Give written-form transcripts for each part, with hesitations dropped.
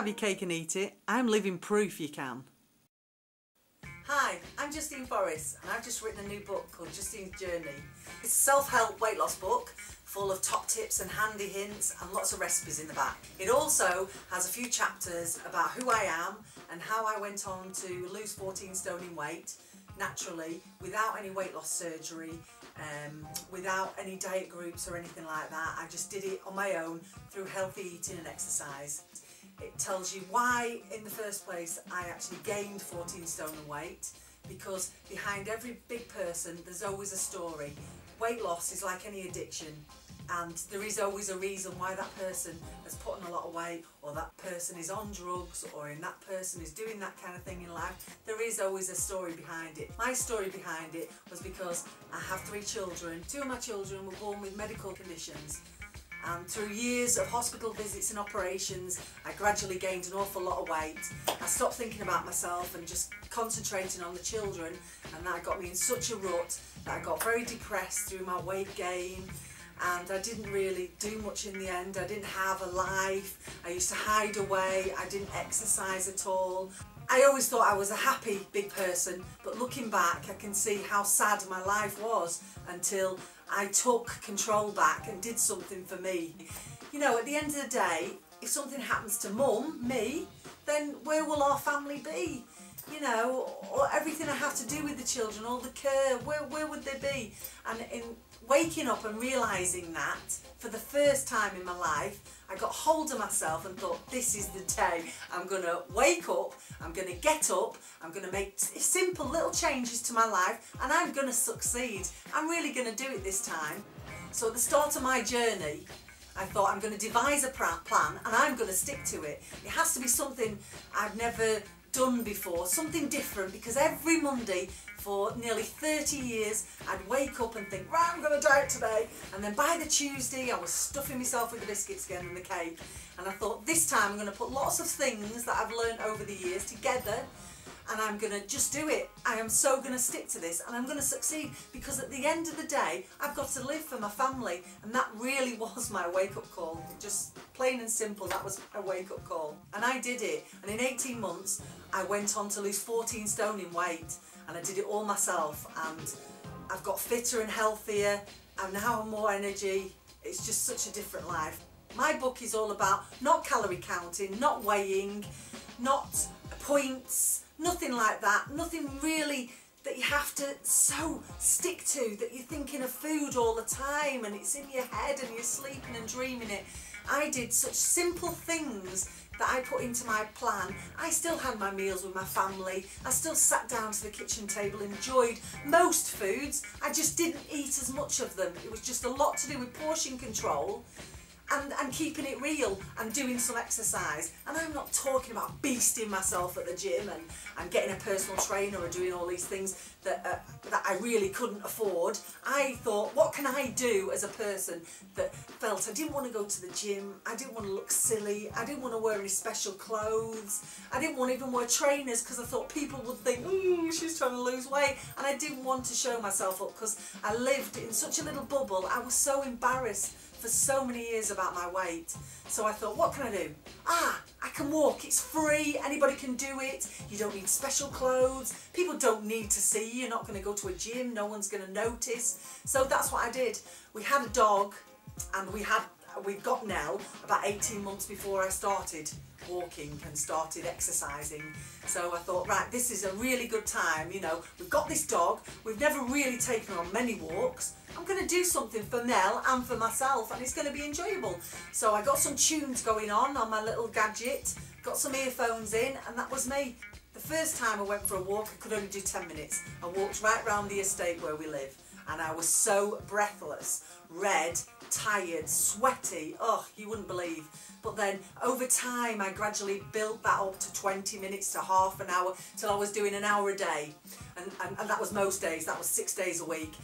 have your cake and eat it. I'm living proof you can. Hi, I'm Justine Forrest and I've just written a new book called Justine's Journey. It's a self-help weight loss book full of top tips and handy hints and lots of recipes in the back. It also has a few chapters about who I am and how I went on to lose 14 stone in weight naturally, without any weight loss surgery, without any diet groups or anything like that. I just did it on my own through healthy eating and exercise. It tells you why in the first place I actually gained 14 stone in weight, because behind every big person there's always a story. Weight loss is like any addiction, and there is always a reason why that person has put on a lot of weight, or that person is on drugs, or that person is doing that kind of thing in life. There is always a story behind it. My story behind it was because I have 3 children. 2 of my children were born with medical conditions. And through years of hospital visits and operations, I gradually gained an awful lot of weight. I stopped thinking about myself and just concentrating on the children, and that got me in such a rut that I got very depressed through my weight gain, and I didn't really do much in the end. I didn't have a life. I used to hide away. I didn't exercise at all. I always thought I was a happy big person, but looking back I can see how sad my life was until I took control back and did something for me. You know, at the end of the day, if something happens to mum, me, then where will our family be? You know, or everything I have to do with the children, all the care, where would they be? And in waking up and realising that for the first time in my life, I got hold of myself and thought, this is the day. I'm going to wake up, I'm going to get up, I'm going to make simple little changes to my life, and I'm going to succeed. I'm really going to do it this time. So at the start of my journey, I thought, I'm going to devise a plan and I'm going to stick to it. It has to be something I've never done before, something different, because every Monday for nearly 30 years I'd wake up and think, right, I'm going to diet today, and then by the Tuesday I was stuffing myself with the biscuits again and the cake, and I thought this time I'm going to put lots of things that I've learned over the years together, and I'm going to just do it. I am so going to stick to this, and I'm going to succeed, because at the end of the day I've got to live for my family, and that really was my wake-up call. Just plain and simple, that was a wake-up call. And I did it, and in 18 months I went on to lose 14 stone in weight, and I did it all myself, and I've got fitter and healthier, and now I'm more energy. It's just such a different life. My book is all about not calorie counting, not weighing, not points, nothing like that, nothing really that you have to so stick to, that you're thinking of food all the time and it's in your head and you're sleeping and dreaming it. I did such simple things that I put into my plan. I still had my meals with my family. I still sat down to the kitchen table, enjoyed most foods. I just didn't eat as much of them. It was just a lot to do with portion control and keeping it real and doing some exercise. And I'm not talking about beasting myself at the gym and getting a personal trainer or doing all these things that I really couldn't afford. I thought, what can I do as a person that felt I didn't want to go to the gym, I didn't want to look silly, I didn't want to wear any special clothes, I didn't want to even wear trainers because I thought people would think, ooh, she's trying to lose weight, and I didn't want to show myself up because I lived in such a little bubble. I was so embarrassed for so many years about my weight. So I thought, what can I do? I can walk, it's free, anybody can do it, you don't need special clothes, people don't need to see you, you're not going to go to a gym, no one's going to notice. So that's what I did. We had a dog, and we got Nell about 18 months before I started walking and started exercising. So I thought, right, this is a really good time, you know, we've got this dog, we've never really taken her on many walks, I'm going to do something for Nell and for myself, and it's going to be enjoyable. So I got some tunes going on my little gadget, got some earphones in, and that was me. The first time I went for a walk I could only do 10 minutes. I walked right round the estate where we live, and I was so breathless, red, tired, sweaty, oh, you wouldn't believe. But then over time I gradually built that up to 20 minutes to half an hour till I was doing an hour a day, and that was most days, that was 6 days a week.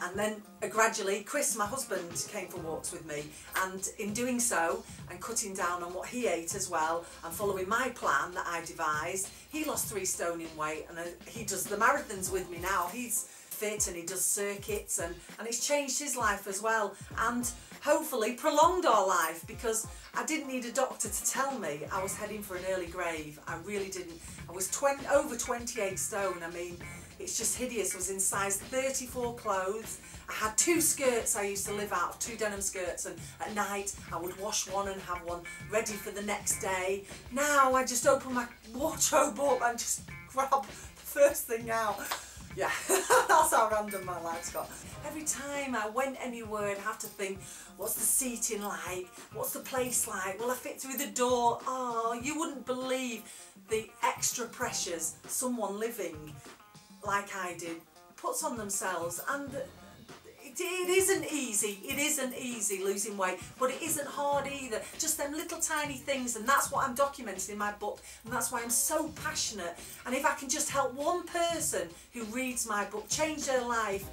And then gradually Chris, my husband, came for walks with me, and in doing so and cutting down on what he ate as well and following my plan that I devised, he lost 3 stone in weight, and he does the marathons with me now. He's fit and he does circuits, and it's changed his life as well. And hopefully prolonged our life, because I didn't need a doctor to tell me I was heading for an early grave. I really didn't. I was over 28 stone. I mean, it's just hideous. I was in size 34 clothes. I had 2 skirts I used to live out of, 2 denim skirts, and at night I would wash one and have one ready for the next day. Now I just open my wardrobe up and just grab the first thing out. Yeah, that's how random my life's got. Every time I went anywhere, I'd have to think, what's the seating like? What's the place like? Will I fit through the door? Oh, you wouldn't believe the extra pressures someone living like I did puts on themselves. And it isn't easy losing weight, but it isn't hard either. Just them little tiny things, and that's what I'm documenting in my book, and that's why I'm so passionate. And if I can just help one person who reads my book change their life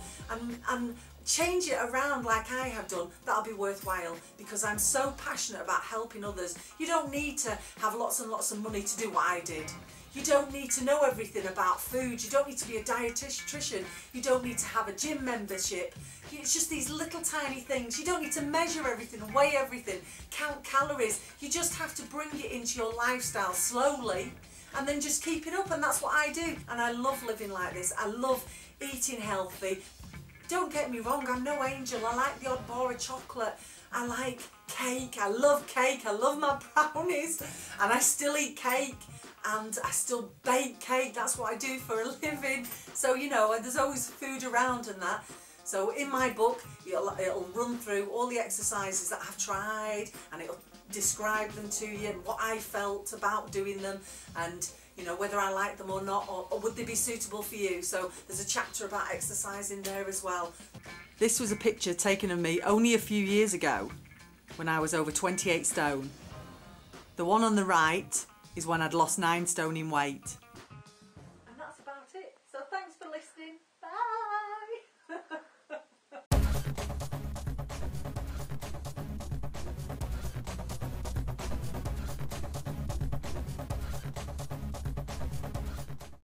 and change it around like I have done, that'll be worthwhile, because I'm so passionate about helping others. You don't need to have lots and lots of money to do what I did. You don't need to know everything about food. You don't need to be a dietitian. You don't need to have a gym membership. It's just these little tiny things. You don't need to measure everything, weigh everything, count calories. You just have to bring it into your lifestyle slowly and then just keep it up, and that's what I do. And I love living like this. I love eating healthy. Don't get me wrong, I'm no angel. I like the odd bar of chocolate. I like cake. I love cake. I love my brownies, and I still eat cake. And I still bake cake, that's what I do for a living. So, you know, there's always food around and that. So in my book, it'll run through all the exercises that I've tried, and it'll describe them to you and what I felt about doing them, and, you know, whether I like them or not, or would they be suitable for you. So there's a chapter about exercise in there as well. This was a picture taken of me only a few years ago when I was over 28 stone. The one on the right is when I'd lost 9 stone in weight.